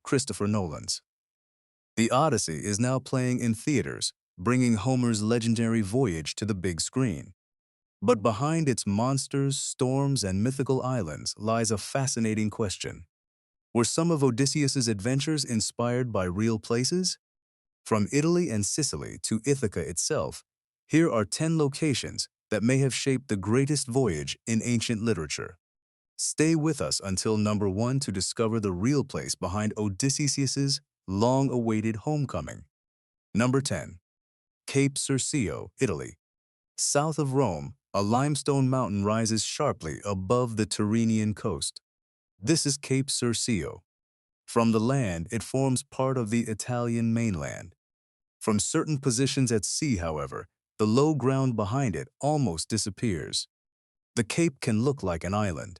Christopher Nolan's. The Odyssey is now playing in theaters, bringing Homer's legendary voyage to the big screen. But behind its monsters, storms, and mythical islands lies a fascinating question. Were some of Odysseus's adventures inspired by real places? From Italy and Sicily to Ithaca itself, here are 10 locations that may have shaped the greatest voyage in ancient literature. Stay with us until number 1 to discover the real place behind Odysseus's long-awaited homecoming. Number 10. Cape Circeo, Italy. South of Rome, a limestone mountain rises sharply above the Tyrrhenian coast. This is Cape Circeo. From the land, it forms part of the Italian mainland. From certain positions at sea, however, the low ground behind it almost disappears. The cape can look like an island.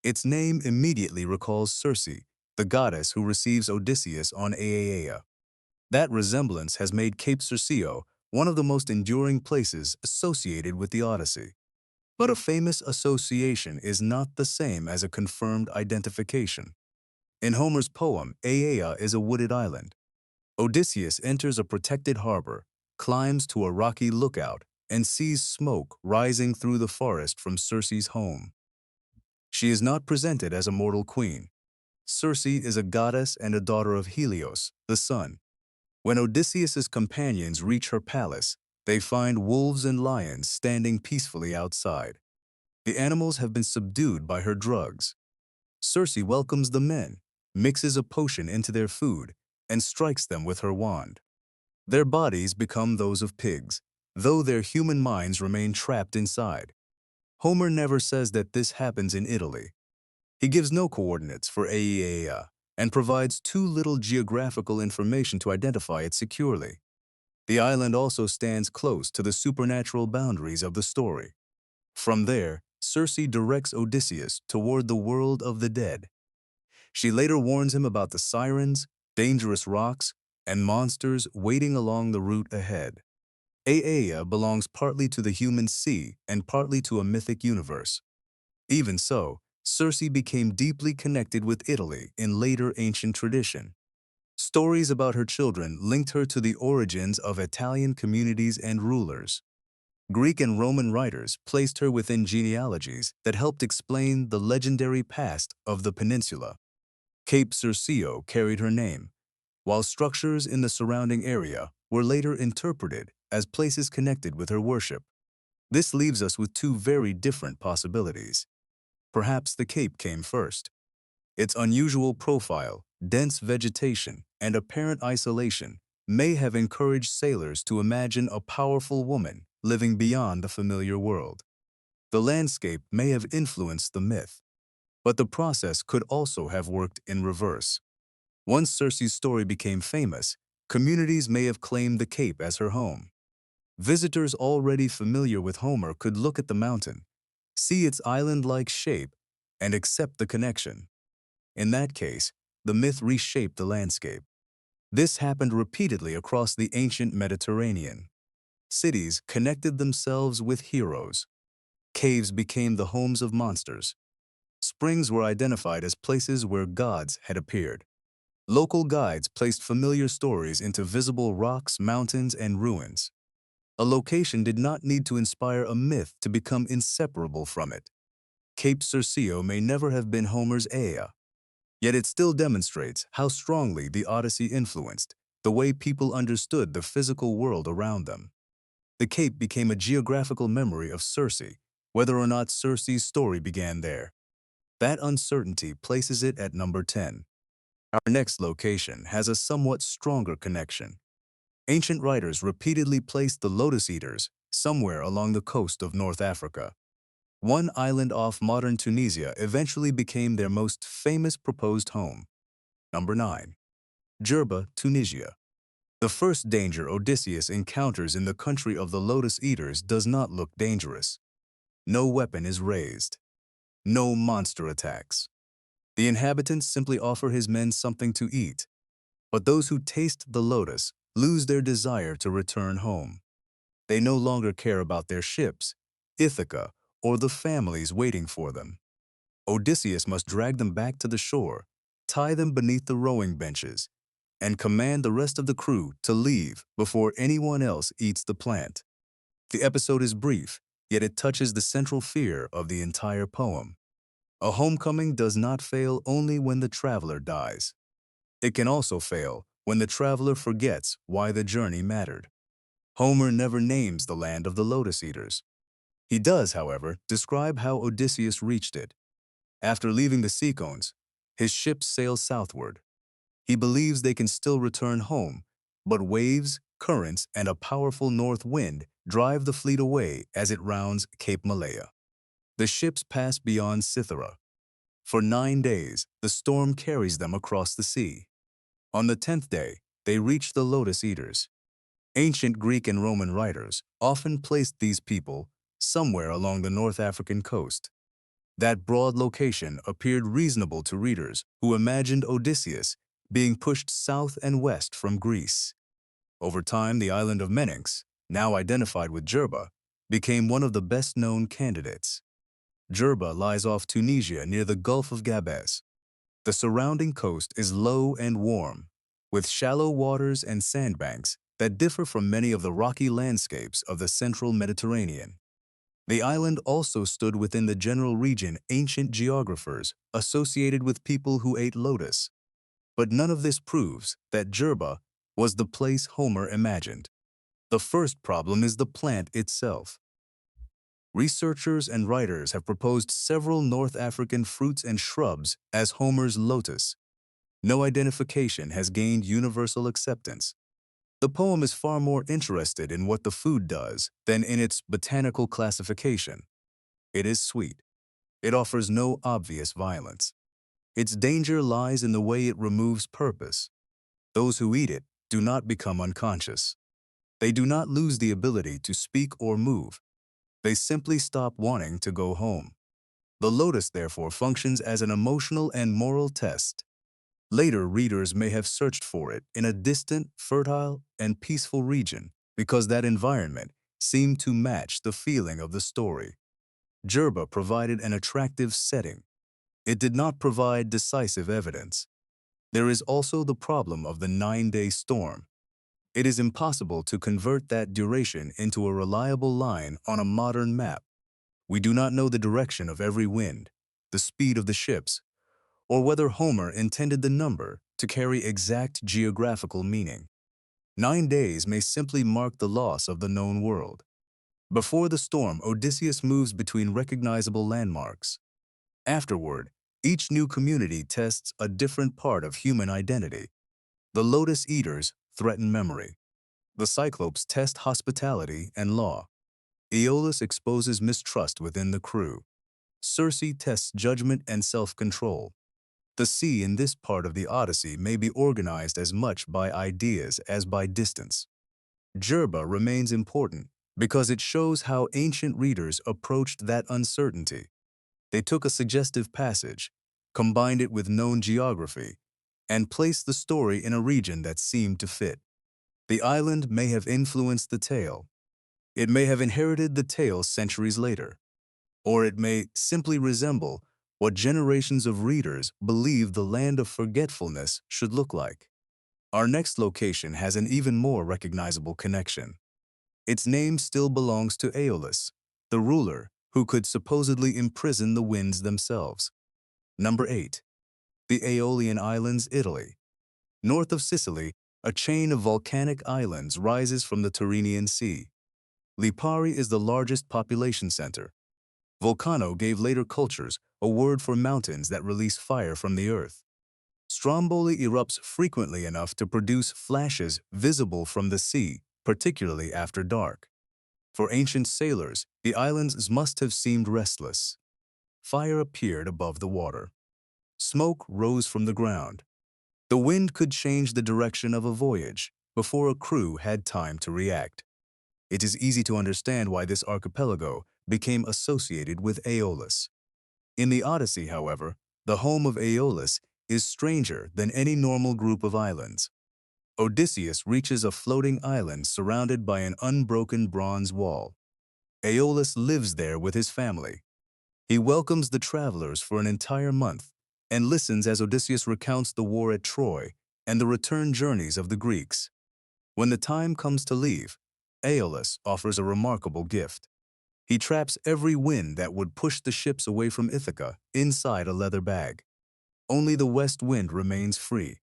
Its name immediately recalls Circe, the goddess who receives Odysseus on Aeaea. That resemblance has made Cape Circeo one of the most enduring places associated with the Odyssey. But a famous association is not the same as a confirmed identification. In Homer's poem, Aeaea is a wooded island. Odysseus enters a protected harbor, climbs to a rocky lookout, and sees smoke rising through the forest from Circe's home. She is not presented as a mortal queen. Circe is a goddess and a daughter of Helios, the sun. When Odysseus's companions reach her palace, they find wolves and lions standing peacefully outside. The animals have been subdued by her drugs. Circe welcomes the men, mixes a potion into their food, and strikes them with her wand. Their bodies become those of pigs, though their human minds remain trapped inside. Homer never says that this happens in Italy. He gives no coordinates for Aeaea and provides too little geographical information to identify it securely. The island also stands close to the supernatural boundaries of the story. From there, Circe directs Odysseus toward the world of the dead. She later warns him about the sirens, dangerous rocks, and monsters waiting along the route ahead. Aeaea belongs partly to the human sea and partly to a mythic universe. Even so, Circe became deeply connected with Italy in later ancient tradition. Stories about her children linked her to the origins of Italian communities and rulers. Greek and Roman writers placed her within genealogies that helped explain the legendary past of the peninsula. Cape Circeo carried her name, while structures in the surrounding area were later interpreted as places connected with her worship. This leaves us with two very different possibilities. Perhaps the cape came first. Its unusual profile, dense vegetation, and apparent isolation may have encouraged sailors to imagine a powerful woman living beyond the familiar world. The landscape may have influenced the myth, but the process could also have worked in reverse. Once Circe's story became famous, communities may have claimed the cape as her home. Visitors already familiar with Homer could look at the mountain, see its island-like shape, and accept the connection. In that case, the myth reshaped the landscape. This happened repeatedly across the ancient Mediterranean. Cities connected themselves with heroes. Caves became the homes of monsters. Springs were identified as places where gods had appeared. Local guides placed familiar stories into visible rocks, mountains, and ruins. A location did not need to inspire a myth to become inseparable from it. Cape Circeo may never have been Homer's Aeaea, yet it still demonstrates how strongly the Odyssey influenced the way people understood the physical world around them. The cape became a geographical memory of Circe, whether or not Circe's story began there. That uncertainty places it at number 10. Our next location has a somewhat stronger connection. Ancient writers repeatedly placed the Lotus Eaters somewhere along the coast of North Africa. One island off modern Tunisia eventually became their most famous proposed home. Number 9. Djerba, Tunisia. The first danger Odysseus encounters in the country of the Lotus Eaters does not look dangerous. No weapon is raised. No monster attacks. The inhabitants simply offer his men something to eat. But those who taste the lotus lose their desire to return home. They no longer care about their ships, Ithaca, or the families waiting for them. Odysseus must drag them back to the shore, tie them beneath the rowing benches, and command the rest of the crew to leave before anyone else eats the plant. The episode is brief, yet it touches the central fear of the entire poem. A homecoming does not fail only when the traveler dies. It can also fail when the traveler forgets why the journey mattered. Homer never names the land of the Lotus Eaters. He does, however, describe how Odysseus reached it. After leaving the Seacones, his ships sail southward. He believes they can still return home, but waves, currents, and a powerful north wind drive the fleet away as it rounds Cape Malea. The ships pass beyond Cythera. For 9 days, the storm carries them across the sea. On the 10th day, they reach the Lotus Eaters. Ancient Greek and Roman writers often placed these people somewhere along the North African coast. That broad location appeared reasonable to readers who imagined Odysseus being pushed south and west from Greece. Over time, the island of Menix, now identified with Djerba, became one of the best-known candidates. Djerba lies off Tunisia near the Gulf of Gabes. The surrounding coast is low and warm, with shallow waters and sandbanks that differ from many of the rocky landscapes of the central Mediterranean. The island also stood within the general region ancient geographers associated with people who ate lotus. But none of this proves that Djerba was the place Homer imagined. The first problem is the plant itself. Researchers and writers have proposed several North African fruits and shrubs as Homer's lotus. No identification has gained universal acceptance. The poem is far more interested in what the food does than in its botanical classification. It is sweet. It offers no obvious violence. Its danger lies in the way it removes purpose. Those who eat it do not become unconscious. They do not lose the ability to speak or move. They simply stop wanting to go home. The lotus, therefore, functions as an emotional and moral test. Later readers may have searched for it in a distant, fertile, and peaceful region because that environment seemed to match the feeling of the story. Djerba provided an attractive setting. It did not provide decisive evidence. There is also the problem of the 9-day storm. It is impossible to convert that duration into a reliable line on a modern map. We do not know the direction of every wind, the speed of the ships, or whether Homer intended the number to carry exact geographical meaning. 9 days may simply mark the loss of the known world. Before the storm, Odysseus moves between recognizable landmarks. Afterward, each new community tests a different part of human identity. The Lotus Eaters threaten memory. The Cyclopes test hospitality and law. Aeolus exposes mistrust within the crew. Circe tests judgment and self-control. The sea in this part of the Odyssey may be organized as much by ideas as by distance. Djerba remains important because it shows how ancient readers approached that uncertainty. They took a suggestive passage, combined it with known geography, and placed the story in a region that seemed to fit. The island may have influenced the tale. It may have inherited the tale centuries later, or it may simply resemble what generations of readers believed the land of forgetfulness should look like. Our next location has an even more recognizable connection. Its name still belongs to Aeolus, the ruler who could supposedly imprison the winds themselves. Number 8. The Aeolian Islands, Italy. North of Sicily, a chain of volcanic islands rises from the Tyrrhenian Sea. Lipari is the largest population center. Volcano gave later cultures a word for mountains that release fire from the earth. Stromboli erupts frequently enough to produce flashes visible from the sea, particularly after dark. For ancient sailors, the islands must have seemed restless. Fire appeared above the water. Smoke rose from the ground. The wind could change the direction of a voyage before a crew had time to react. It is easy to understand why this archipelago became associated with Aeolus. In the Odyssey, however, the home of Aeolus is stranger than any normal group of islands. Odysseus reaches a floating island surrounded by an unbroken bronze wall. Aeolus lives there with his family. He welcomes the travelers for an entire month and listens as Odysseus recounts the war at Troy and the return journeys of the Greeks. When the time comes to leave, Aeolus offers a remarkable gift. He traps every wind that would push the ships away from Ithaca inside a leather bag. Only the west wind remains free.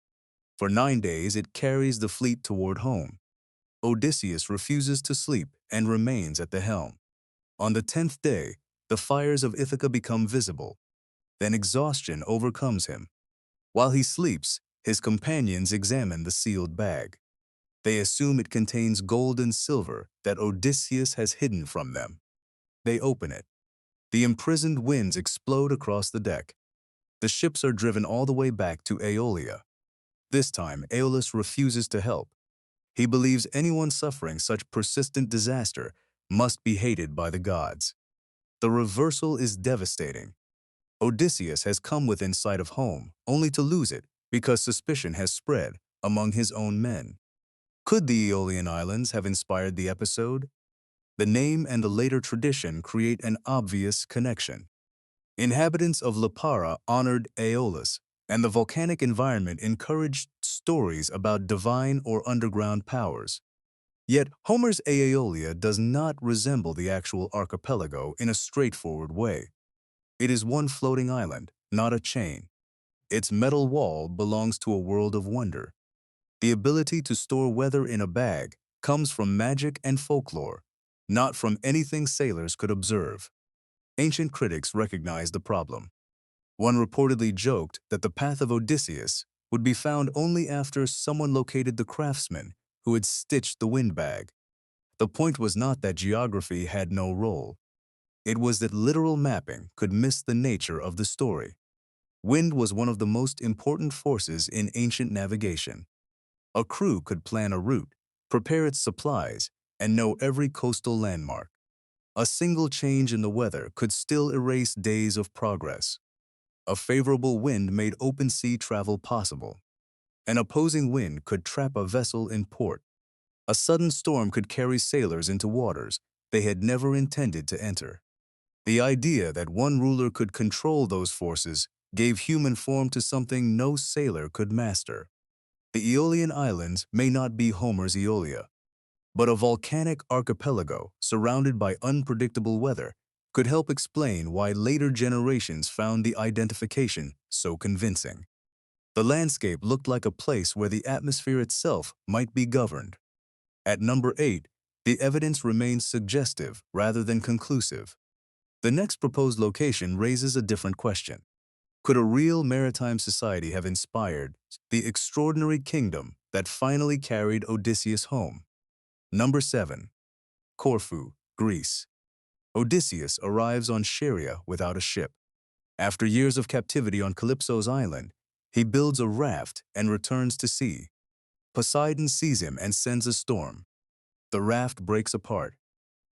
For 9 days it carries the fleet toward home. Odysseus refuses to sleep and remains at the helm. On the 10th day, the fires of Ithaca become visible. Then exhaustion overcomes him. While he sleeps, his companions examine the sealed bag. They assume it contains gold and silver that Odysseus has hidden from them. They open it. The imprisoned winds explode across the deck. The ships are driven all the way back to Aeolia. This time, Aeolus refuses to help. He believes anyone suffering such persistent disaster must be hated by the gods. The reversal is devastating. Odysseus has come within sight of home, only to lose it because suspicion has spread among his own men. Could the Aeolian Islands have inspired the episode? The name and the later tradition create an obvious connection. Inhabitants of Lipara honored Aeolus, and the volcanic environment encouraged stories about divine or underground powers. Yet Homer's Aeolia does not resemble the actual archipelago in a straightforward way. It is one floating island, not a chain. Its metal wall belongs to a world of wonder. The ability to store weather in a bag comes from magic and folklore, not from anything sailors could observe. Ancient critics recognized the problem. One reportedly joked that the path of Odysseus would be found only after someone located the craftsman who had stitched the windbag. The point was not that geography had no role. It was that literal mapping could miss the nature of the story. Wind was one of the most important forces in ancient navigation. A crew could plan a route, prepare its supplies, and know every coastal landmark. A single change in the weather could still erase days of progress. A favorable wind made open sea travel possible. An opposing wind could trap a vessel in port. A sudden storm could carry sailors into waters they had never intended to enter. The idea that one ruler could control those forces gave human form to something no sailor could master. The Aeolian Islands may not be Homer's Aeolia, but a volcanic archipelago surrounded by unpredictable weather could help explain why later generations found the identification so convincing. The landscape looked like a place where the atmosphere itself might be governed. At number 8, the evidence remains suggestive rather than conclusive. The next proposed location raises a different question. Could a real maritime society have inspired the extraordinary kingdom that finally carried Odysseus home? Number 7. Corfu, Greece. Odysseus arrives on Scheria without a ship. After years of captivity on Calypso's island, he builds a raft and returns to sea. Poseidon sees him and sends a storm. The raft breaks apart.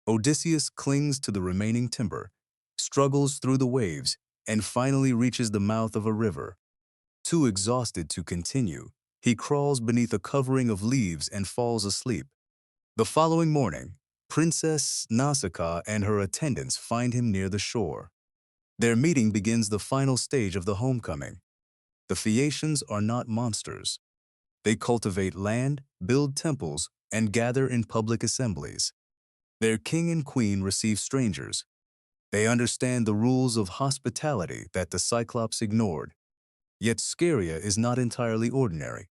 Odysseus clings to the remaining timber, struggles through the waves, and finally reaches the mouth of a river. Too exhausted to continue, he crawls beneath a covering of leaves and falls asleep. The following morning, Princess Nausicaa and her attendants find him near the shore. Their meeting begins the final stage of the homecoming. The Phaeacians are not monsters. They cultivate land, build temples, and gather in public assemblies. Their king and queen receive strangers. They understand the rules of hospitality that the Cyclopes ignored. Yet Scheria is not entirely ordinary.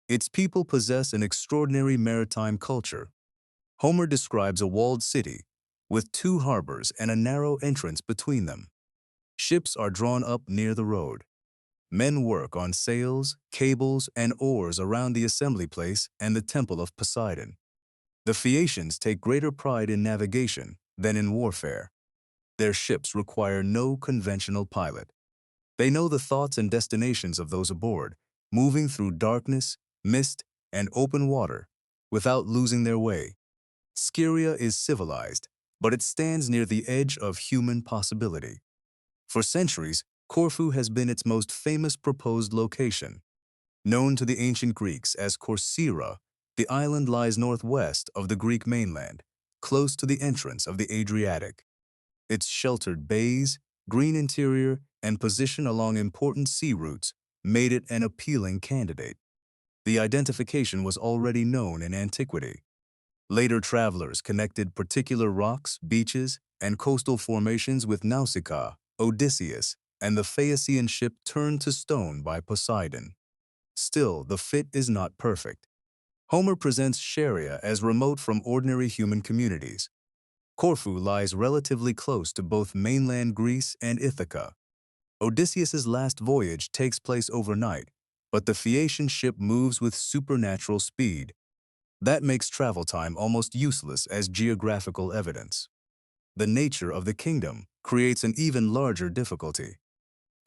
Its people possess an extraordinary maritime culture. Homer describes a walled city with 2 harbors and a narrow entrance between them. Ships are drawn up near the road. Men work on sails, cables, and oars around the assembly place and the temple of Poseidon. The Phaeacians take greater pride in navigation than in warfare. Their ships require no conventional pilot. They know the thoughts and destinations of those aboard, moving through darkness, mist, and open water without losing their way. Scheria is civilized, but it stands near the edge of human possibility. For centuries, Corfu has been its most famous proposed location. Known to the ancient Greeks as Corcyra, the island lies northwest of the Greek mainland, close to the entrance of the Adriatic. Its sheltered bays, green interior, and position along important sea routes made it an appealing candidate. The identification was already known in antiquity. Later travelers connected particular rocks, beaches, and coastal formations with Nausicaa, Odysseus, and the Phaeacian ship turned to stone by Poseidon. Still, the fit is not perfect. Homer presents Scheria as remote from ordinary human communities. Corfu lies relatively close to both mainland Greece and Ithaca. Odysseus's last voyage takes place overnight, but the Phaeacian ship moves with supernatural speed. That makes travel time almost useless as geographical evidence. The nature of the kingdom creates an even larger difficulty.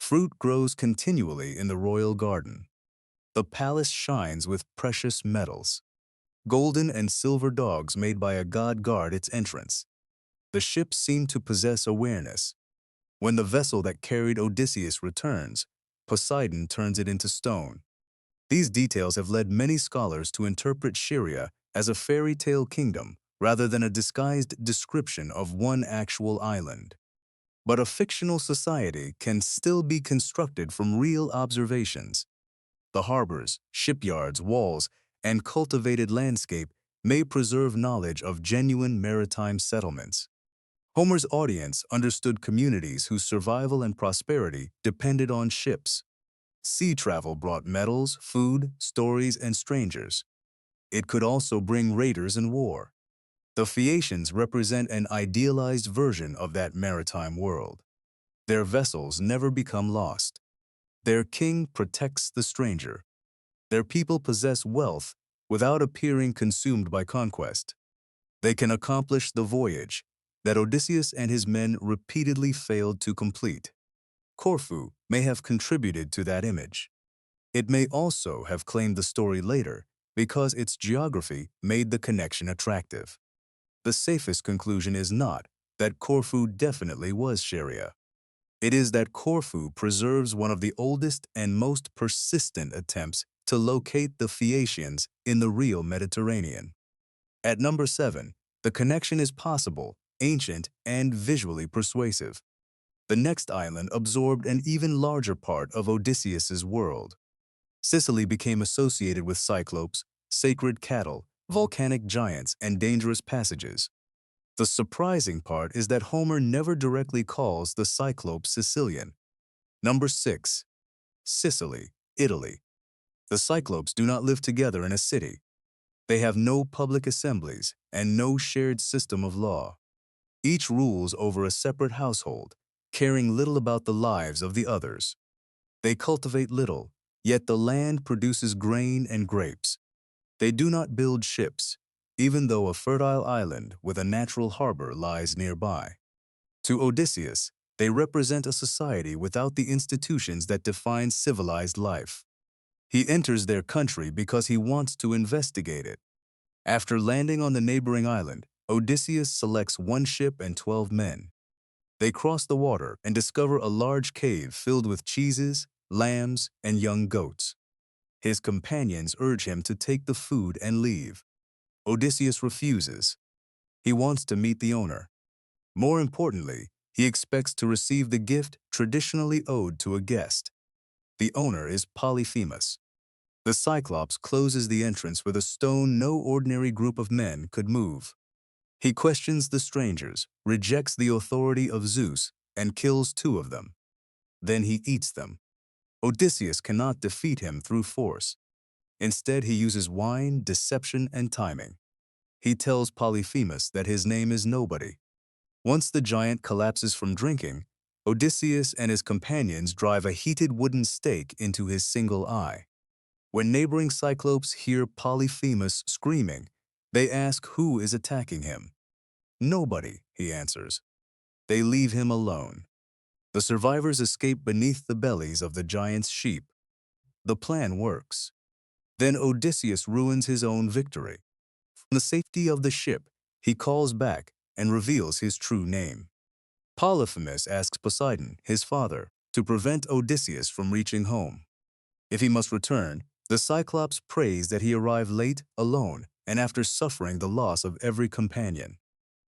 Fruit grows continually in the royal garden. The palace shines with precious metals. Golden and silver dogs made by a god guard its entrance. The ships seem to possess awareness. When the vessel that carried Odysseus returns, Poseidon turns it into stone. These details have led many scholars to interpret Scheria as a fairy tale kingdom rather than a disguised description of one actual island. But a fictional society can still be constructed from real observations. The harbors, shipyards, walls, and cultivated landscape may preserve knowledge of genuine maritime settlements. Homer's audience understood communities whose survival and prosperity depended on ships. Sea travel brought metals, food, stories, and strangers. It could also bring raiders and war. The Phaeacians represent an idealized version of that maritime world. Their vessels never become lost. Their king protects the stranger. Their people possess wealth without appearing consumed by conquest. They can accomplish the voyage that Odysseus and his men repeatedly failed to complete. Corfu may have contributed to that image. It may also have claimed the story later because its geography made the connection attractive. The safest conclusion is not that Corfu definitely was Scheria. It is that Corfu preserves one of the oldest and most persistent attempts to locate the Phaeacians in the real Mediterranean. At number 7, the connection is possible, ancient, and visually persuasive. The next island absorbed an even larger part of Odysseus's world. Sicily became associated with Cyclopes, sacred cattle, volcanic giants, and dangerous passages. The surprising part is that Homer never directly calls the Cyclopes Sicilian. Number 6. Sicily, Italy. The Cyclopes do not live together in a city. They have no public assemblies and no shared system of law. Each rules over a separate household, caring little about the lives of the others. They cultivate little, yet the land produces grain and grapes. They do not build ships, even though a fertile island with a natural harbor lies nearby. To Odysseus, they represent a society without the institutions that define civilized life. He enters their country because he wants to investigate it. After landing on the neighboring island, Odysseus selects one ship and 12 men. They cross the water and discover a large cave filled with cheeses, lambs, and young goats. His companions urge him to take the food and leave. Odysseus refuses. He wants to meet the owner. More importantly, he expects to receive the gift traditionally owed to a guest. The owner is Polyphemus. The Cyclops closes the entrance with a stone no ordinary group of men could move. He questions the strangers, rejects the authority of Zeus, and kills 2 of them. Then he eats them. Odysseus cannot defeat him through force. Instead, he uses wine, deception, and timing. He tells Polyphemus that his name is Nobody. Once the giant collapses from drinking, Odysseus and his companions drive a heated wooden stake into his single eye. When neighboring Cyclopes hear Polyphemus screaming, they ask who is attacking him. Nobody, he answers. They leave him alone. The survivors escape beneath the bellies of the giant's sheep. The plan works. Then Odysseus ruins his own victory. From the safety of the ship, he calls back and reveals his true name. Polyphemus asks Poseidon, his father, to prevent Odysseus from reaching home. If he must return, the Cyclops prays that he arrive late, alone, and after suffering the loss of every companion.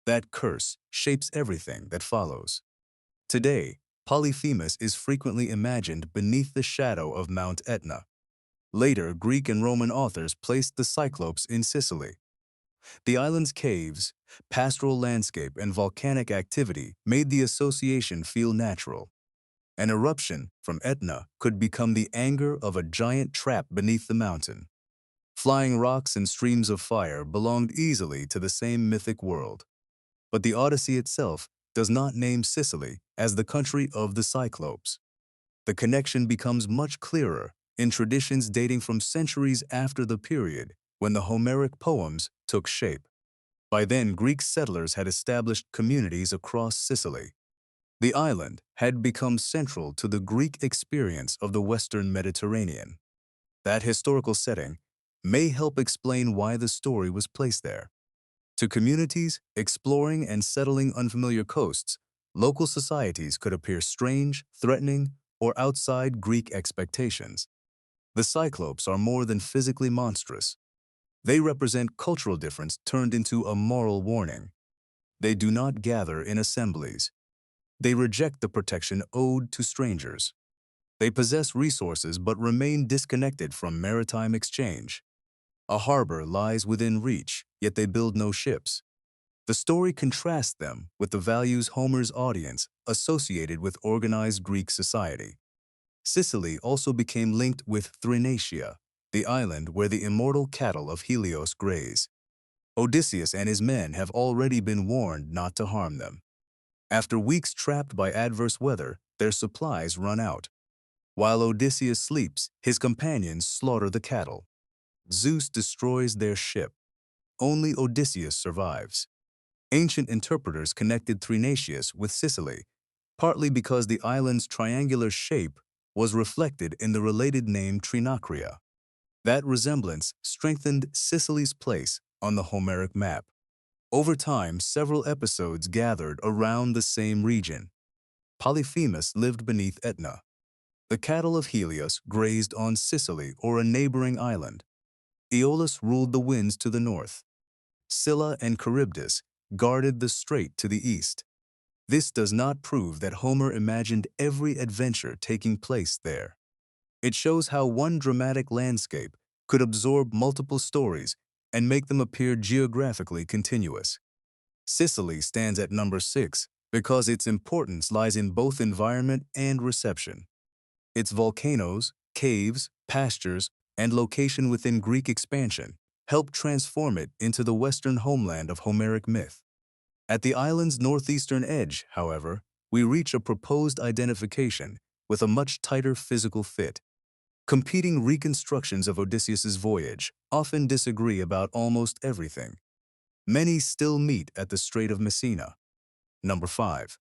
That curse shapes everything that follows. Today, Polyphemus is frequently imagined beneath the shadow of Mount Etna. Later, Greek and Roman authors placed the Cyclopes in Sicily. The island's caves, pastoral landscape, and volcanic activity made the association feel natural. An eruption from Etna could become the anger of a giant trap beneath the mountain. Flying rocks and streams of fire belonged easily to the same mythic world. But the Odyssey itself does not name Sicily as the country of the Cyclopes. The connection becomes much clearer in traditions dating from centuries after the period when the Homeric poems took shape. By then, Greek settlers had established communities across Sicily. The island had become central to the Greek experience of the Western Mediterranean. That historical setting may help explain why the story was placed there. To communities exploring and settling unfamiliar coasts, local societies could appear strange, threatening, or outside Greek expectations. The Cyclopes are more than physically monstrous. They represent cultural difference turned into a moral warning. They do not gather in assemblies. They reject the protection owed to strangers. They possess resources but remain disconnected from maritime exchange. A harbor lies within reach, yet they build no ships. The story contrasts them with the values Homer's audience associated with organized Greek society. Sicily also became linked with Thrinacia, the island where the immortal cattle of Helios graze. Odysseus and his men have already been warned not to harm them. After weeks trapped by adverse weather, their supplies run out. While Odysseus sleeps, his companions slaughter the cattle. Zeus destroys their ship. Only Odysseus survives. Ancient interpreters connected Thrinacius with Sicily, partly because the island's triangular shape was reflected in the related name Trinacria. That resemblance strengthened Sicily's place on the Homeric map. Over time, several episodes gathered around the same region. Polyphemus lived beneath Etna. The cattle of Helios grazed on Sicily or a neighboring island. Aeolus ruled the winds to the north. Scylla and Charybdis guarded the strait to the east. This does not prove that Homer imagined every adventure taking place there. It shows how one dramatic landscape could absorb multiple stories and make them appear geographically continuous. Sicily stands at number 6 because its importance lies in both environment and reception. Its volcanoes, caves, pastures, and location within Greek expansion helped transform it into the western homeland of Homeric myth. At the island's northeastern edge, however, we reach a proposed identification with a much tighter physical fit. Competing reconstructions of Odysseus's voyage often disagree about almost everything. Many still meet at the Strait of Messina. Number 5.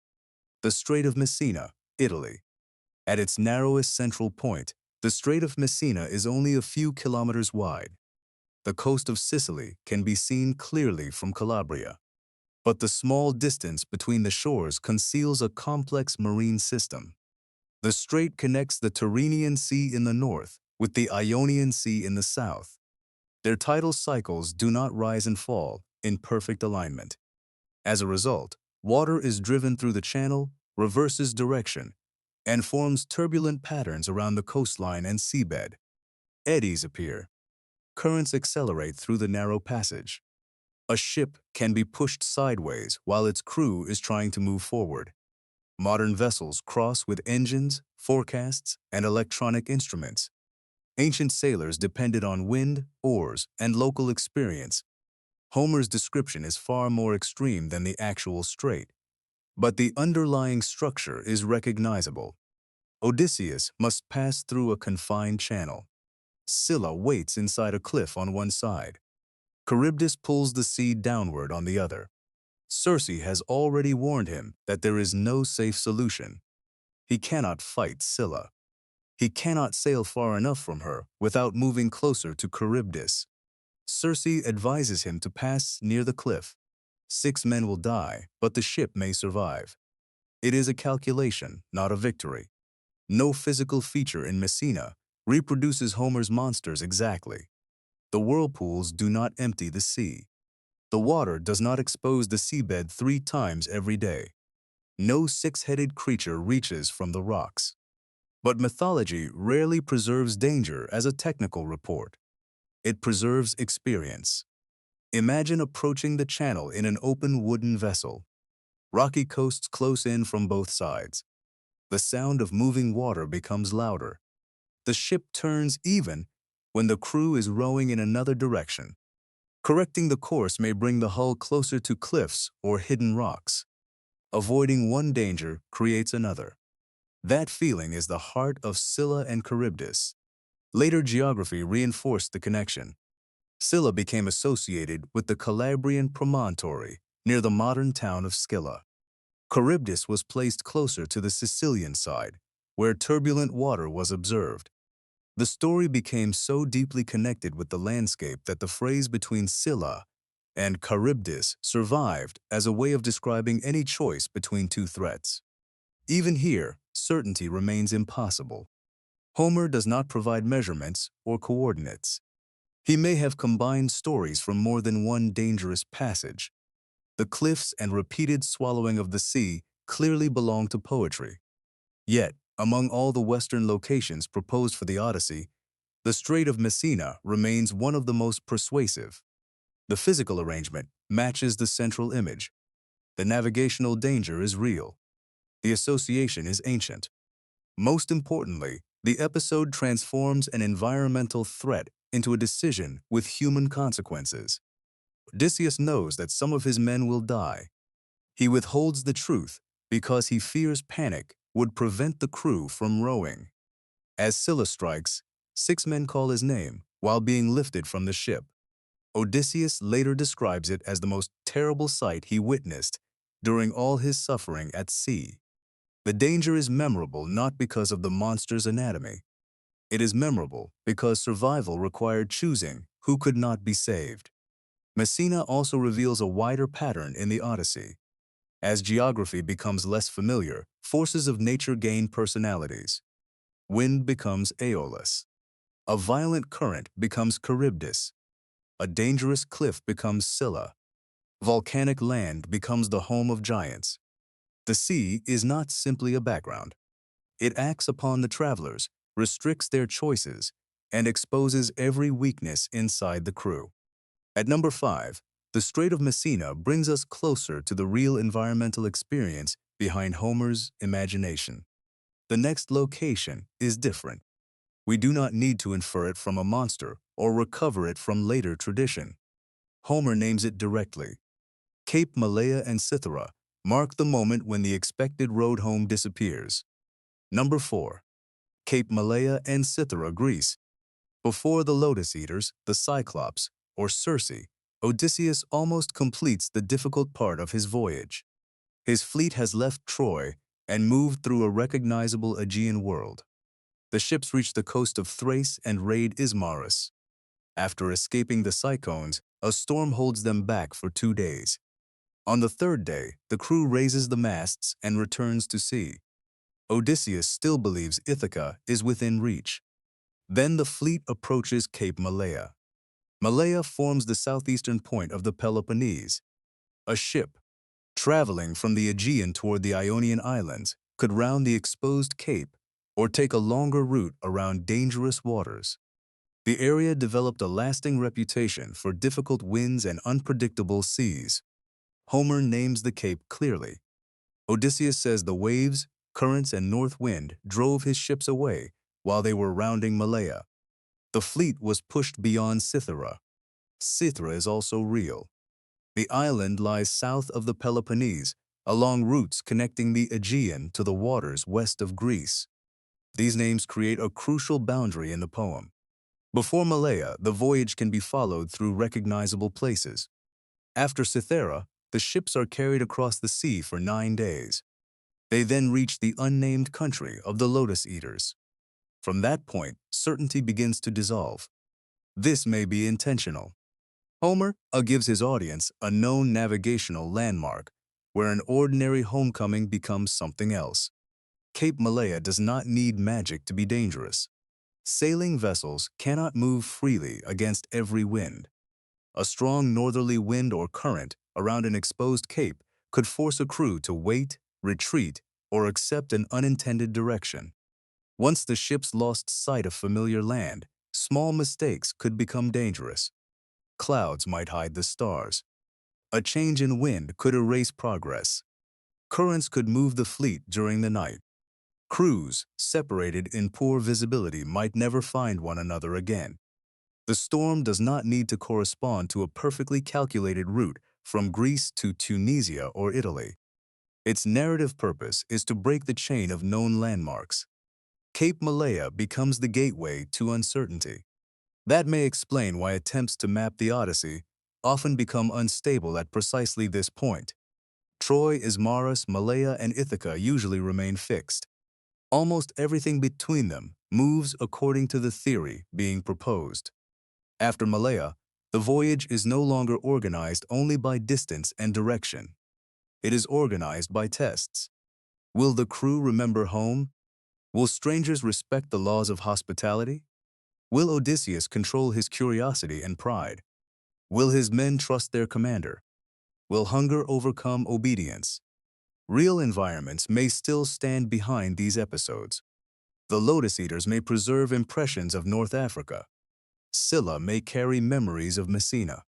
The Strait of Messina, Italy. At its narrowest central point, the Strait of Messina is only a few kilometers wide. The coast of Sicily can be seen clearly from Calabria. But the small distance between the shores conceals a complex marine system. The strait connects the Tyrrhenian Sea in the north with the Ionian Sea in the south. Their tidal cycles do not rise and fall in perfect alignment. As a result, water is driven through the channel, reverses direction, and forms turbulent patterns around the coastline and seabed. Eddies appear. Currents accelerate through the narrow passage. A ship can be pushed sideways while its crew is trying to move forward. Modern vessels cross with engines, forecasts, and electronic instruments. Ancient sailors depended on wind, oars, and local experience. Homer's description is far more extreme than the actual strait, but the underlying structure is recognizable. Odysseus must pass through a confined channel. Scylla waits inside a cliff on one side. Charybdis pulls the sea downward on the other. Circe has already warned him that there is no safe solution. He cannot fight Scylla. He cannot sail far enough from her without moving closer to Charybdis. Circe advises him to pass near the cliff. 6 men will die, but the ship may survive. It is a calculation, not a victory. No physical feature in Messina reproduces Homer's monsters exactly. The whirlpools do not empty the sea. The water does not expose the seabed 3 times every day. No six-headed creature reaches from the rocks. But mythology rarely preserves danger as a technical report. It preserves experience. Imagine approaching the channel in an open wooden vessel. Rocky coasts close in from both sides. The sound of moving water becomes louder. The ship turns even when the crew is rowing in another direction. Correcting the course may bring the hull closer to cliffs or hidden rocks. Avoiding one danger creates another. That feeling is the heart of Scylla and Charybdis. Later geography reinforced the connection. Scylla became associated with the Calabrian promontory near the modern town of Scylla. Charybdis was placed closer to the Sicilian side, where turbulent water was observed. The story became so deeply connected with the landscape that the phrase between Scylla and Charybdis survived as a way of describing any choice between two threats. Even here, certainty remains impossible. Homer does not provide measurements or coordinates. He may have combined stories from more than one dangerous passage. The cliffs and repeated swallowing of the sea clearly belong to poetry. Yet, among all the Western locations proposed for the Odyssey, the Strait of Messina remains one of the most persuasive. The physical arrangement matches the central image. The navigational danger is real. The association is ancient. Most importantly, the episode transforms an environmental threat into a decision with human consequences. Odysseus knows that some of his men will die. He withholds the truth because he fears panic would prevent the crew from rowing. As Scylla strikes, 6 men call his name while being lifted from the ship. Odysseus later describes it as the most terrible sight he witnessed during all his suffering at sea. The danger is memorable not because of the monster's anatomy. It is memorable because survival required choosing who could not be saved. Messina also reveals a wider pattern in the Odyssey. As geography becomes less familiar, forces of nature gain personalities. Wind becomes Aeolus. A violent current becomes Charybdis. A dangerous cliff becomes Scylla. Volcanic land becomes the home of giants. The sea is not simply a background. It acts upon the travelers, restricts their choices, and exposes every weakness inside the crew. At number 5, the Strait of Messina brings us closer to the real environmental experience behind Homer's imagination. The next location is different. We do not need to infer it from a monster or recover it from later tradition. Homer names it directly. Cape Malea and Cythera mark the moment when the expected road home disappears. Number 4. Cape Malea and Cythera, Greece. Before the Lotus Eaters, the Cyclopes, or Circe, Odysseus almost completes the difficult part of his voyage. His fleet has left Troy and moved through a recognizable Aegean world. The ships reach the coast of Thrace and raid Ismarus. After escaping the cyclones, a storm holds them back for 2 days. On the 3rd day, the crew raises the masts and returns to sea. Odysseus still believes Ithaca is within reach. Then the fleet approaches Cape Malea. Malea forms the southeastern point of the Peloponnese. A ship, traveling from the Aegean toward the Ionian Islands, could round the exposed cape or take a longer route around dangerous waters. The area developed a lasting reputation for difficult winds and unpredictable seas. Homer names the cape clearly. Odysseus says the waves, currents, and north wind drove his ships away while they were rounding Malea. The fleet was pushed beyond Cythera. Cythera is also real. The island lies south of the Peloponnese, along routes connecting the Aegean to the waters west of Greece. These names create a crucial boundary in the poem. Before Malea, the voyage can be followed through recognizable places. After Cythera, the ships are carried across the sea for 9 days. They then reach the unnamed country of the Lotus Eaters. From that point, certainty begins to dissolve. This may be intentional. Homer gives his audience a known navigational landmark where an ordinary homecoming becomes something else. Cape Malea does not need magic to be dangerous. Sailing vessels cannot move freely against every wind. A strong northerly wind or current around an exposed cape could force a crew to wait, retreat, or accept an unintended direction. Once the ships lost sight of familiar land, small mistakes could become dangerous. Clouds might hide the stars. A change in wind could erase progress. Currents could move the fleet during the night. Crews, separated in poor visibility, might never find one another again. The storm does not need to correspond to a perfectly calculated route from Greece to Tunisia or Italy. Its narrative purpose is to break the chain of known landmarks. Cape Malea becomes the gateway to uncertainty. That may explain why attempts to map the Odyssey often become unstable at precisely this point. Troy, Ismarus, Malea, and Ithaca usually remain fixed. Almost everything between them moves according to the theory being proposed. After Malea, the voyage is no longer organized only by distance and direction. It is organized by tests. Will the crew remember home? Will strangers respect the laws of hospitality? Will Odysseus control his curiosity and pride? Will his men trust their commander? Will hunger overcome obedience? Real environments may still stand behind these episodes. The Lotus Eaters may preserve impressions of North Africa. Scylla may carry memories of Messina.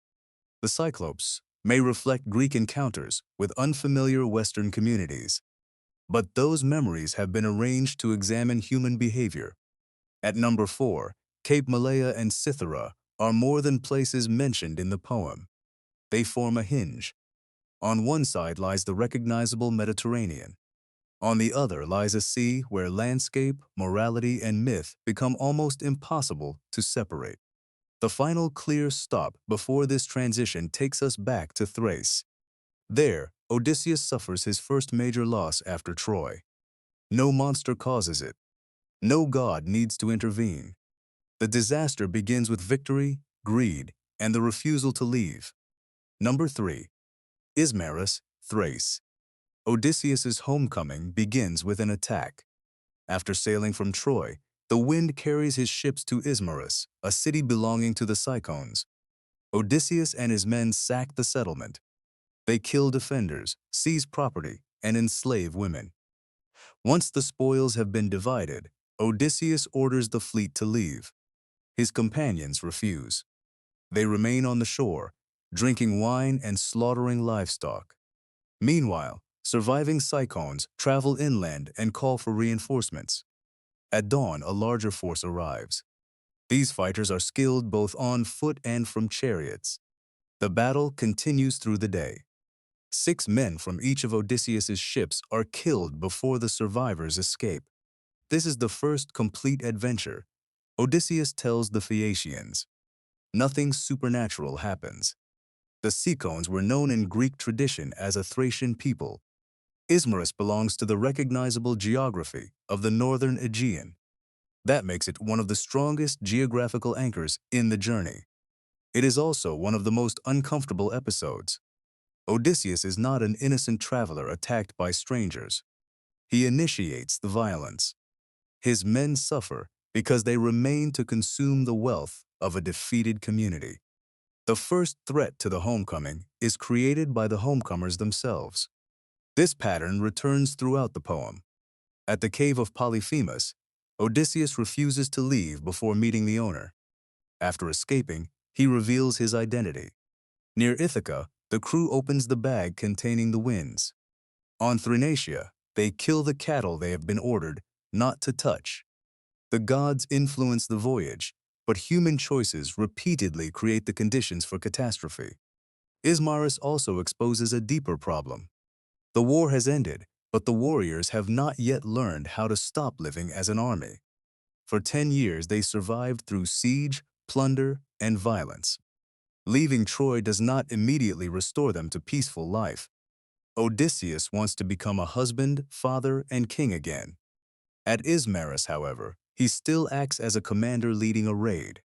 The Cyclopes may reflect Greek encounters with unfamiliar Western communities. But those memories have been arranged to examine human behavior. At number 4, Cape Malea and Cythera are more than places mentioned in the poem. They form a hinge. On one side lies the recognizable Mediterranean. On the other lies a sea where landscape, morality, and myth become almost impossible to separate. The final clear stop before this transition takes us back to Thrace. There, Odysseus suffers his first major loss after Troy. No monster causes it. No god needs to intervene. The disaster begins with victory, greed, and the refusal to leave. Number 3. Ismarus, Thrace. Odysseus's homecoming begins with an attack. After sailing from Troy, the wind carries his ships to Ismarus, a city belonging to the Ciclones. Odysseus and his men sack the settlement. They kill defenders, seize property, and enslave women. Once the spoils have been divided, Odysseus orders the fleet to leave. His companions refuse. They remain on the shore, drinking wine and slaughtering livestock. Meanwhile, surviving Ciclones travel inland and call for reinforcements. At dawn, a larger force arrives. These fighters are skilled both on foot and from chariots. The battle continues through the day. 6 men from each of Odysseus's ships are killed before the survivors escape. This is the first complete adventure. Odysseus tells the Phaeacians. Nothing supernatural happens. The Ciclones were known in Greek tradition as a Thracian people. Ismarus belongs to the recognizable geography of the northern Aegean. That makes it one of the strongest geographical anchors in the journey. It is also one of the most uncomfortable episodes. Odysseus is not an innocent traveler attacked by strangers. He initiates the violence. His men suffer because they remain to consume the wealth of a defeated community. The first threat to the homecoming is created by the homecomers themselves. This pattern returns throughout the poem. At the cave of Polyphemus, Odysseus refuses to leave before meeting the owner. After escaping, he reveals his identity. Near Ithaca, the crew opens the bag containing the winds. On Thrinacia, they kill the cattle they have been ordered not to touch. The gods influence the voyage, but human choices repeatedly create the conditions for catastrophe. Ismarus also exposes a deeper problem. The war has ended, but the warriors have not yet learned how to stop living as an army. For 10 years, they survived through siege, plunder, and violence. Leaving Troy does not immediately restore them to peaceful life. Odysseus wants to become a husband, father, and king again. At Ismarus, however, he still acts as a commander leading a raid.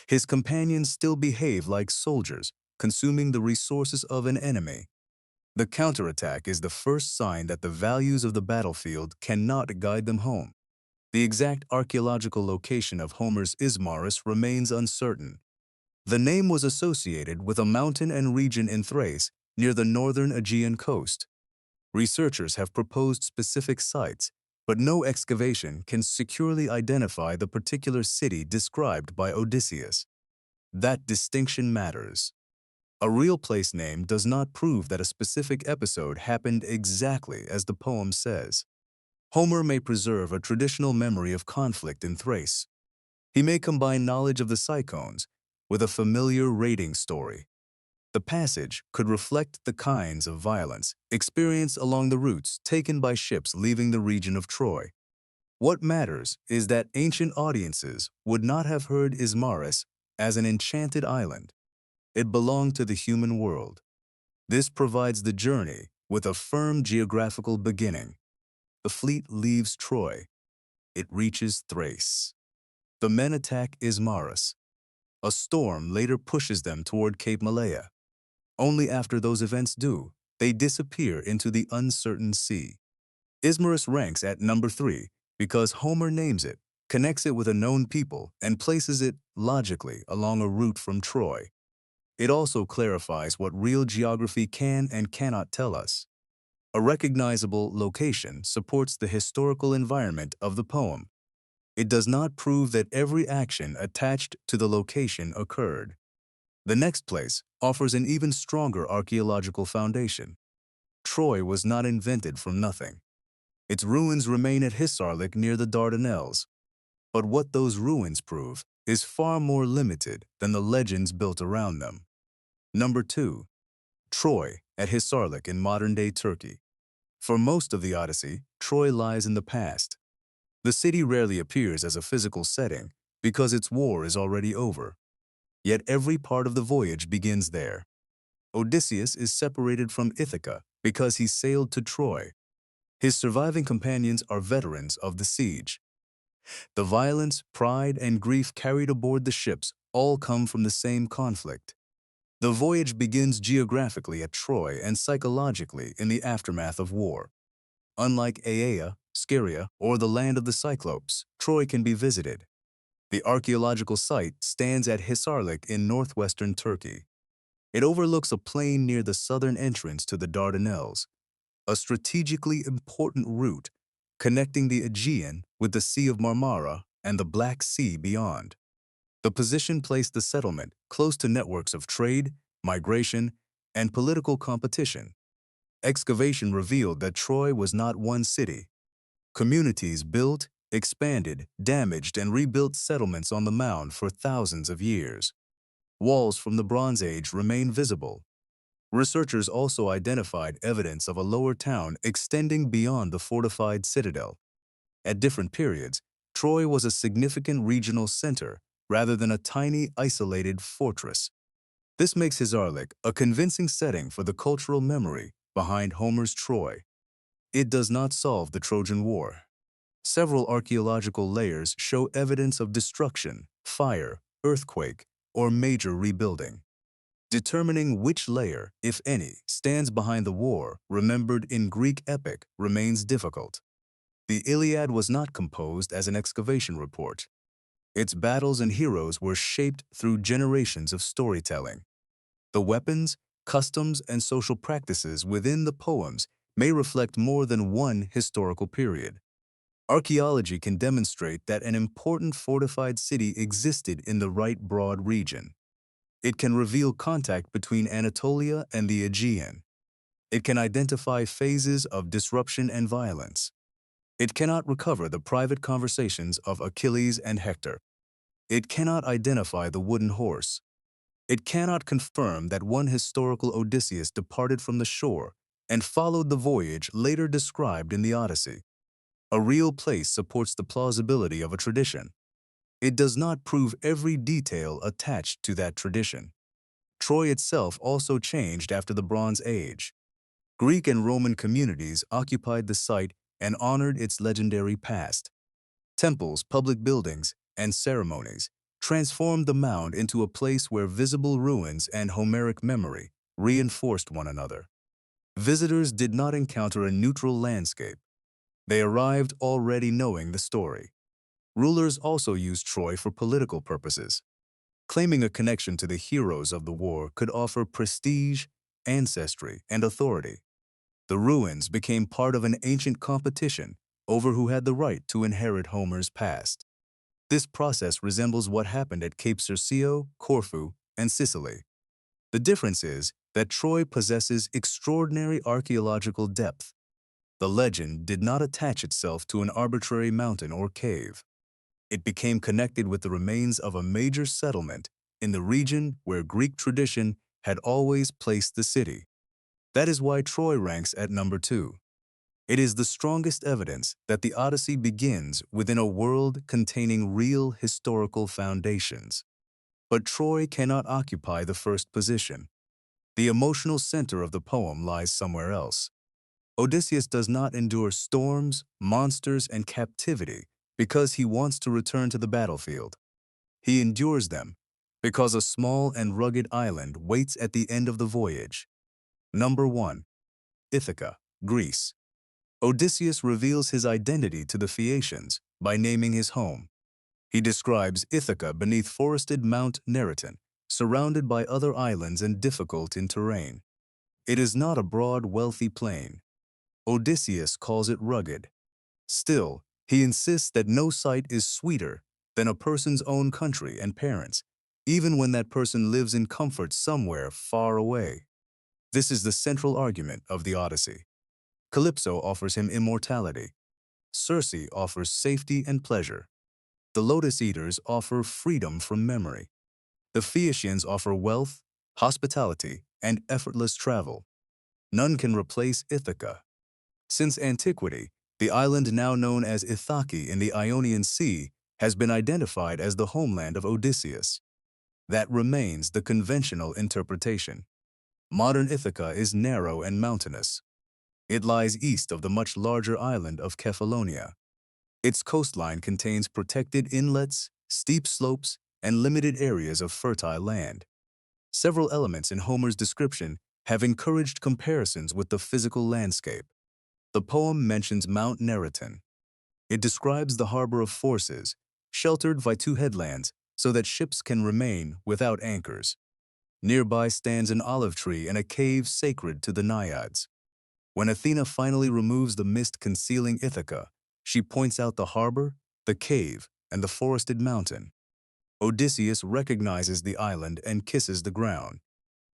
His companions still behave like soldiers, consuming the resources of an enemy. The counterattack is the first sign that the values of the battlefield cannot guide them home. The exact archaeological location of Homer's Ismarus remains uncertain. The name was associated with a mountain and region in Thrace near the northern Aegean coast. Researchers have proposed specific sites, but no excavation can securely identify the particular city described by Odysseus. That distinction matters. A real place name does not prove that a specific episode happened exactly as the poem says. Homer may preserve a traditional memory of conflict in Thrace. He may combine knowledge of the Cyclones with a familiar raiding story. The passage could reflect the kinds of violence experienced along the routes taken by ships leaving the region of Troy. What matters is that ancient audiences would not have heard Ismarus as an enchanted island. It belonged to the human world. This provides the journey with a firm geographical beginning. The fleet leaves Troy. It reaches Thrace. The men attack Ismarus. A storm later pushes them toward Cape Malea. Only after those events do, they disappear into the uncertain sea. Ismarus ranks at number 3 because Homer names it, connects it with a known people, and places it logically along a route from Troy. It also clarifies what real geography can and cannot tell us. A recognizable location supports the historical environment of the poem. It does not prove that every action attached to the location occurred. The next place offers an even stronger archaeological foundation. Troy was not invented from nothing. Its ruins remain at Hisarlik near the Dardanelles. But what those ruins prove is far more limited than the legends built around them. Number 2. Troy at Hisarlik in modern-day Turkey. For most of the Odyssey, Troy lies in the past. The city rarely appears as a physical setting because its war is already over. Yet every part of the voyage begins there. Odysseus is separated from Ithaca because he sailed to Troy. His surviving companions are veterans of the siege. The violence, pride, and grief carried aboard the ships all come from the same conflict. The voyage begins geographically at Troy and psychologically in the aftermath of war. Unlike Aea, Scheria, or the land of the Cyclopes, Troy can be visited. The archaeological site stands at Hisarlik in northwestern Turkey. It overlooks a plain near the southern entrance to the Dardanelles, a strategically important route connecting the Aegean with the Sea of Marmara and the Black Sea beyond. The position placed the settlement close to networks of trade, migration, and political competition. Excavation revealed that Troy was not one city. Communities built, expanded, damaged, and rebuilt settlements on the mound for thousands of years. Walls from the Bronze Age remain visible. Researchers also identified evidence of a lower town extending beyond the fortified citadel. At different periods, Troy was a significant regional center rather than a tiny, isolated fortress. This makes Hisarlik a convincing setting for the cultural memory behind Homer's Troy. It does not solve the Trojan War. Several archaeological layers show evidence of destruction, fire, earthquake, or major rebuilding. Determining which layer, if any, stands behind the war remembered in Greek epic remains difficult. The Iliad was not composed as an excavation report. Its battles and heroes were shaped through generations of storytelling. The weapons, customs, and social practices within the poems may reflect more than one historical period. Archaeology can demonstrate that an important fortified city existed in the right broad region. It can reveal contact between Anatolia and the Aegean. It can identify phases of disruption and violence. It cannot recover the private conversations of Achilles and Hector. It cannot identify the wooden horse. It cannot confirm that one historical Odysseus departed from the shore and followed the voyage later described in the Odyssey. A real place supports the plausibility of a tradition. It does not prove every detail attached to that tradition. Troy itself also changed after the Bronze Age. Greek and Roman communities occupied the site and honored its legendary past. Temples, public buildings, and ceremonies transformed the mound into a place where visible ruins and Homeric memory reinforced one another. Visitors did not encounter a neutral landscape. They arrived already knowing the story. Rulers also used Troy for political purposes. Claiming a connection to the heroes of the war could offer prestige, ancestry, and authority. The ruins became part of an ancient competition over who had the right to inherit Homer's past. This process resembles what happened at Cape Circeo, Corfu, and Sicily. The difference is that Troy possesses extraordinary archaeological depth. The legend did not attach itself to an arbitrary mountain or cave. It became connected with the remains of a major settlement in the region where Greek tradition had always placed the city. That is why Troy ranks at number 2. It is the strongest evidence that the Odyssey begins within a world containing real historical foundations. But Troy cannot occupy the first position. The emotional center of the poem lies somewhere else. Odysseus does not endure storms, monsters, and captivity because he wants to return to the battlefield. He endures them because a small and rugged island waits at the end of the voyage. Number 1. Ithaca, Greece. Odysseus reveals his identity to the Phaeacians by naming his home. He describes Ithaca beneath forested Mount Etna, surrounded by other islands and difficult in terrain. It is not a broad, wealthy plain. Odysseus calls it rugged. Still, he insists that no sight is sweeter than a person's own country and parents, even when that person lives in comfort somewhere far away. This is the central argument of the Odyssey. Calypso offers him immortality. Circe offers safety and pleasure. The Lotus Eaters offer freedom from memory. The Phaeacians offer wealth, hospitality, and effortless travel. None can replace Ithaca. Since antiquity, the island now known as Ithaca in the Ionian Sea has been identified as the homeland of Odysseus. That remains the conventional interpretation. Modern Ithaca is narrow and mountainous. It lies east of the much larger island of Kephallonia. Its coastline contains protected inlets, steep slopes, and limited areas of fertile land. Several elements in Homer's description have encouraged comparisons with the physical landscape. The poem mentions Mount Etna. It describes the harbor of forces, sheltered by 2 headlands so that ships can remain without anchors. Nearby stands an olive tree and a cave sacred to the Naiads. When Athena finally removes the mist concealing Ithaca, she points out the harbor, the cave, and the forested mountain. Odysseus recognizes the island and kisses the ground.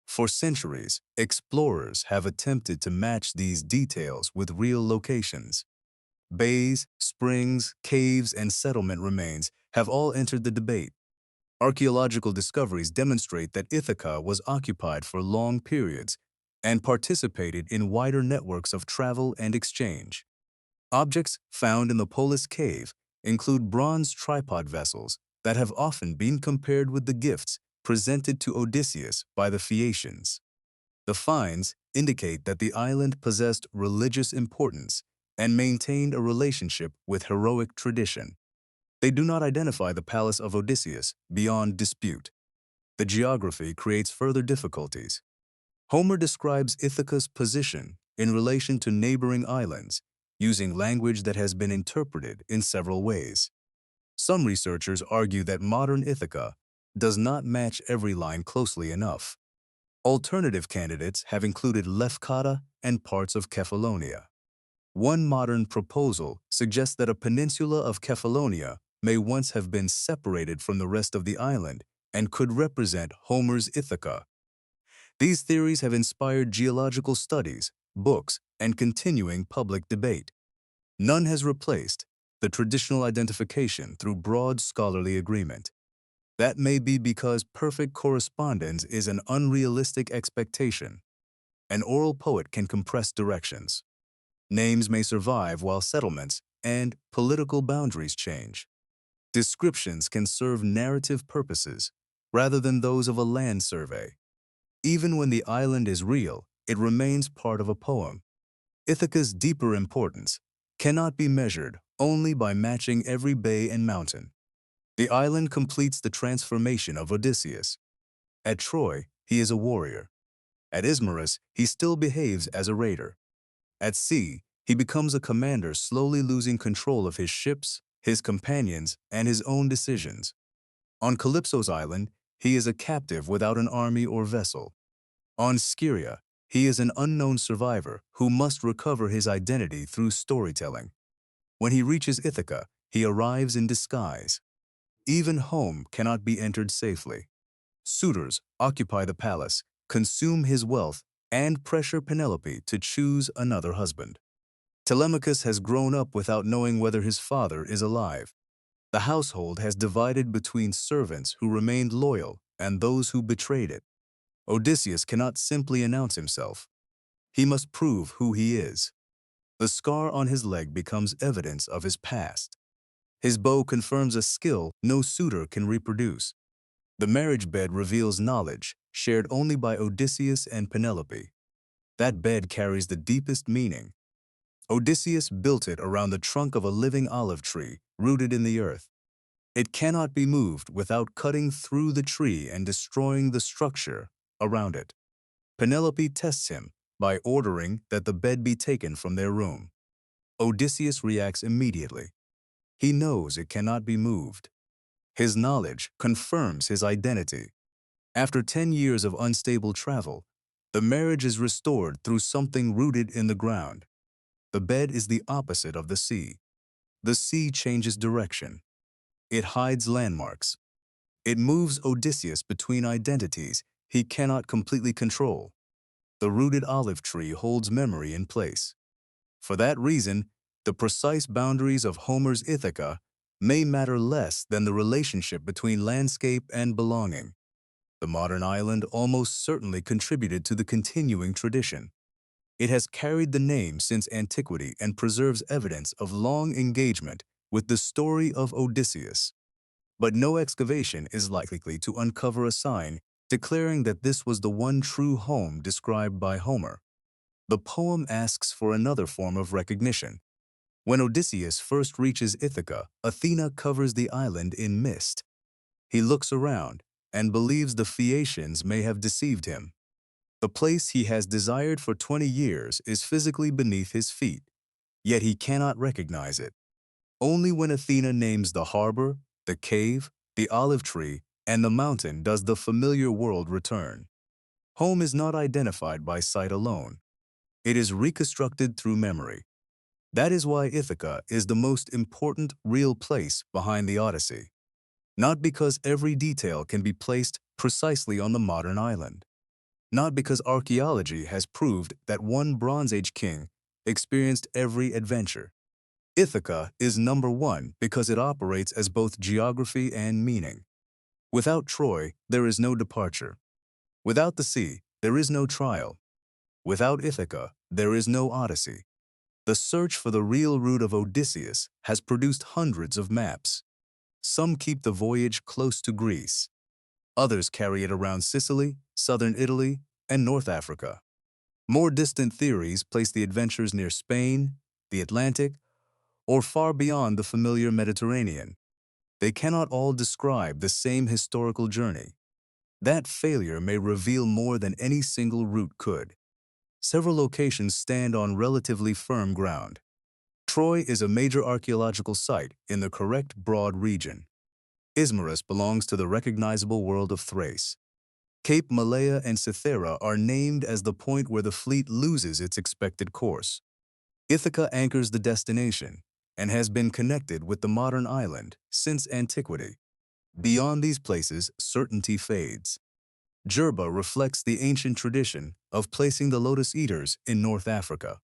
For centuries, explorers have attempted to match these details with real locations. Bays, springs, caves, and settlement remains have all entered the debate. Archaeological discoveries demonstrate that Ithaca was occupied for long periods and participated in wider networks of travel and exchange. Objects found in the Polis cave include bronze tripod vessels that have often been compared with the gifts presented to Odysseus by the Phaeacians. The finds indicate that the island possessed religious importance and maintained a relationship with heroic tradition. They do not identify the palace of Odysseus beyond dispute. The geography creates further difficulties. Homer describes Ithaca's position in relation to neighboring islands, using language that has been interpreted in several ways. Some researchers argue that modern Ithaca does not match every line closely enough. Alternative candidates have included Lefkada and parts of Kephallonia. One modern proposal suggests that a peninsula of Kephallonia may once have been separated from the rest of the island and could represent Homer's Ithaca. These theories have inspired geological studies, books, and continuing public debate. None has replaced the traditional identification through broad scholarly agreement. That may be because perfect correspondence is an unrealistic expectation. An oral poet can compress directions. Names may survive while settlements and political boundaries change. Descriptions can serve narrative purposes rather than those of a land survey. Even when the island is real, it remains part of a poem. Ithaca's deeper importance cannot be measured only by matching every bay and mountain. The island completes the transformation of Odysseus. At Troy, he is a warrior. At Ismarus, he still behaves as a raider. At sea, he becomes a commander slowly losing control of his ships, his companions, and his own decisions. On Calypso's island, he is a captive without an army or vessel. On Scheria, He is an unknown survivor who must recover his identity through storytelling. When he reaches Ithaca, he arrives in disguise. Even home cannot be entered safely. Suitors occupy the palace, consume his wealth, and pressure Penelope to choose another husband. Telemachus has grown up without knowing whether his father is alive. The household has divided between servants who remained loyal and those who betrayed it. Odysseus cannot simply announce himself. He must prove who he is. The scar on his leg becomes evidence of his past. His bow confirms a skill no suitor can reproduce. The marriage bed reveals knowledge shared only by Odysseus and Penelope. That bed carries the deepest meaning. Odysseus built it around the trunk of a living olive tree rooted in the earth. It cannot be moved without cutting through the tree and destroying the structure around it. Penelope tests him by ordering that the bed be taken from their room. Odysseus reacts immediately. He knows it cannot be moved. His knowledge confirms his identity. After 10 years of unstable travel, the marriage is restored through something rooted in the ground. The bed is the opposite of the sea. The sea changes direction. It hides landmarks. It moves Odysseus between identities he cannot completely control. The rooted olive tree holds memory in place. For that reason, the precise boundaries of Homer's Ithaca may matter less than the relationship between landscape and belonging. The modern island almost certainly contributed to the continuing tradition. It has carried the name since antiquity and preserves evidence of long engagement with the story of Odysseus. But no excavation is likely to uncover a sign declaring that this was the one true home described by Homer. The poem asks for another form of recognition. When Odysseus first reaches Ithaca, Athena covers the island in mist. He looks around and believes the Phaeacians may have deceived him. The place he has desired for 20 years is physically beneath his feet, yet he cannot recognize it. Only when Athena names the harbor, the cave, the olive tree, and the mountain does the familiar world return. Home is not identified by sight alone. It is reconstructed through memory. That is why Ithaca is the most important real place behind the Odyssey. Not because every detail can be placed precisely on the modern island. Not because archaeology has proved that one Bronze Age king experienced every adventure. Ithaca is number one because it operates as both geography and meaning. Without Troy, there is no departure. Without the sea, there is no trial. Without Ithaca, there is no Odyssey. The search for the real route of Odysseus has produced hundreds of maps. Some keep the voyage close to Greece. Others carry it around Sicily, southern Italy, and North Africa. More distant theories place the adventures near Spain, the Atlantic, or far beyond the familiar Mediterranean. They cannot all describe the same historical journey. That failure may reveal more than any single route could. Several locations stand on relatively firm ground. Troy is a major archaeological site in the correct broad region. Ismarus belongs to the recognizable world of Thrace. Cape Malea and Cythera are named as the point where the fleet loses its expected course. Ithaca anchors the destination and has been connected with the modern island since antiquity. Beyond these places, certainty fades. Djerba reflects the ancient tradition of placing the lotus eaters in North Africa.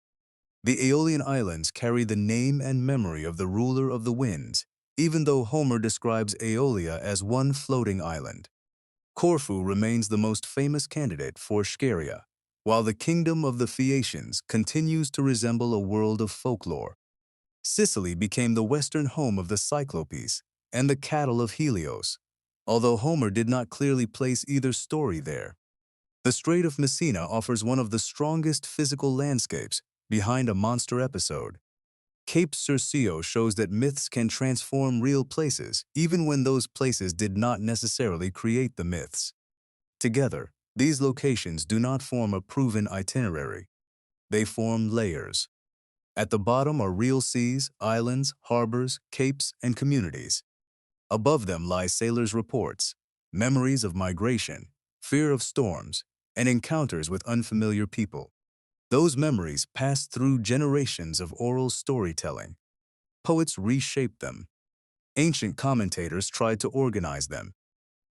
The Aeolian Islands carry the name and memory of the ruler of the winds, even though Homer describes Aeolia as one floating island. Corfu remains the most famous candidate for Scheria, while the kingdom of the Phaeacians continues to resemble a world of folklore. Sicily became the western home of the Cyclopes and the cattle of Helios, although Homer did not clearly place either story there. The Strait of Messina offers one of the strongest physical landscapes behind a monster episode. Cape Circeo shows that myths can transform real places even when those places did not necessarily create the myths. Together, these locations do not form a proven itinerary. They form layers. At the bottom are real seas, islands, harbors, capes, and communities. Above them lie sailors' reports, memories of migration, fear of storms, and encounters with unfamiliar people. Those memories passed through generations of oral storytelling. Poets reshaped them. Ancient commentators tried to organize them.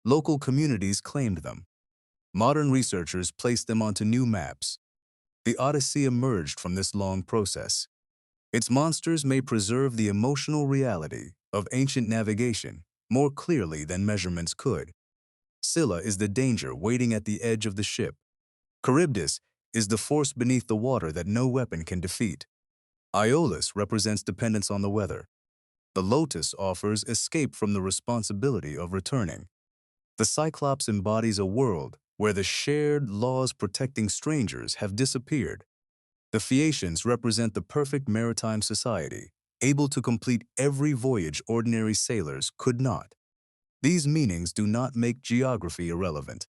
Local communities claimed them. Modern researchers placed them onto new maps. The Odyssey emerged from this long process. Its monsters may preserve the emotional reality of ancient navigation more clearly than measurements could. Scylla is the danger waiting at the edge of the ship. Charybdis is the force beneath the water that no weapon can defeat. Aeolus represents dependence on the weather. The lotus offers escape from the responsibility of returning. The Cyclopes embodies a world where the shared laws protecting strangers have disappeared. The Phaeacians represent the perfect maritime society, able to complete every voyage ordinary sailors could not. These meanings do not make geography irrelevant.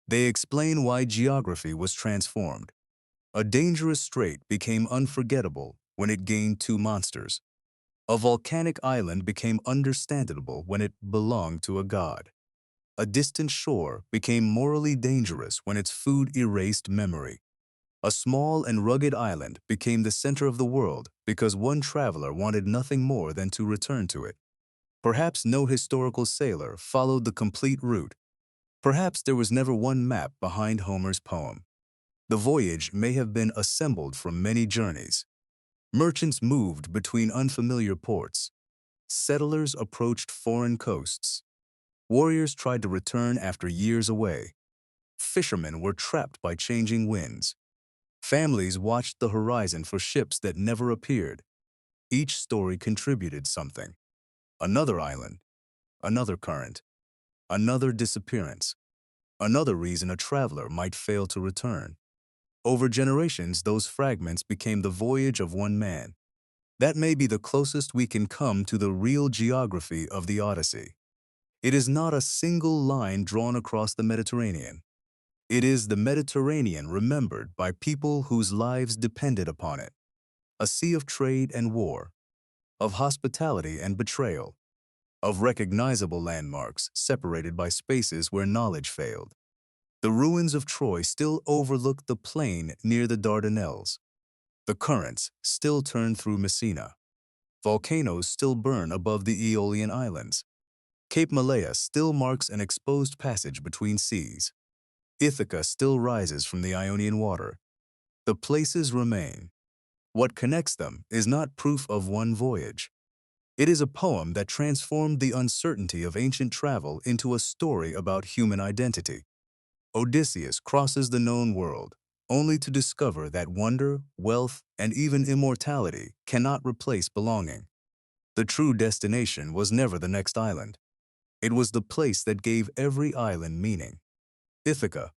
They explain why geography was transformed. A dangerous strait became unforgettable when it gained two monsters. A volcanic island became understandable when it belonged to a god. A distant shore became morally dangerous when its food erased memory. A small and rugged island became the center of the world because one traveler wanted nothing more than to return to it. Perhaps no historical sailor followed the complete route. Perhaps there was never one map behind Homer's poem. The voyage may have been assembled from many journeys. Merchants moved between unfamiliar ports. Settlers approached foreign coasts. Warriors tried to return after years away. Fishermen were trapped by changing winds. Families watched the horizon for ships that never appeared. Each story contributed something. Another island, another current, another disappearance, another reason a traveler might fail to return. Over generations, those fragments became the voyage of one man. That may be the closest we can come to the real geography of the Odyssey. It is not a single line drawn across the Mediterranean. It is the Mediterranean remembered by people whose lives depended upon it. A sea of trade and war, of hospitality and betrayal, of recognizable landmarks separated by spaces where knowledge failed. The ruins of Troy still overlook the plain near the Dardanelles. The currents still turn through Messina. Volcanoes still burn above the Aeolian Islands. Cape Malea still marks an exposed passage between seas. Ithaca still rises from the Ionian water. The places remain. What connects them is not proof of one voyage. It is a poem that transformed the uncertainty of ancient travel into a story about human identity. Odysseus crosses the known world, only to discover that wonder, wealth, and even immortality cannot replace belonging. The true destination was never the next island. It was the place that gave every island meaning. Ithaca,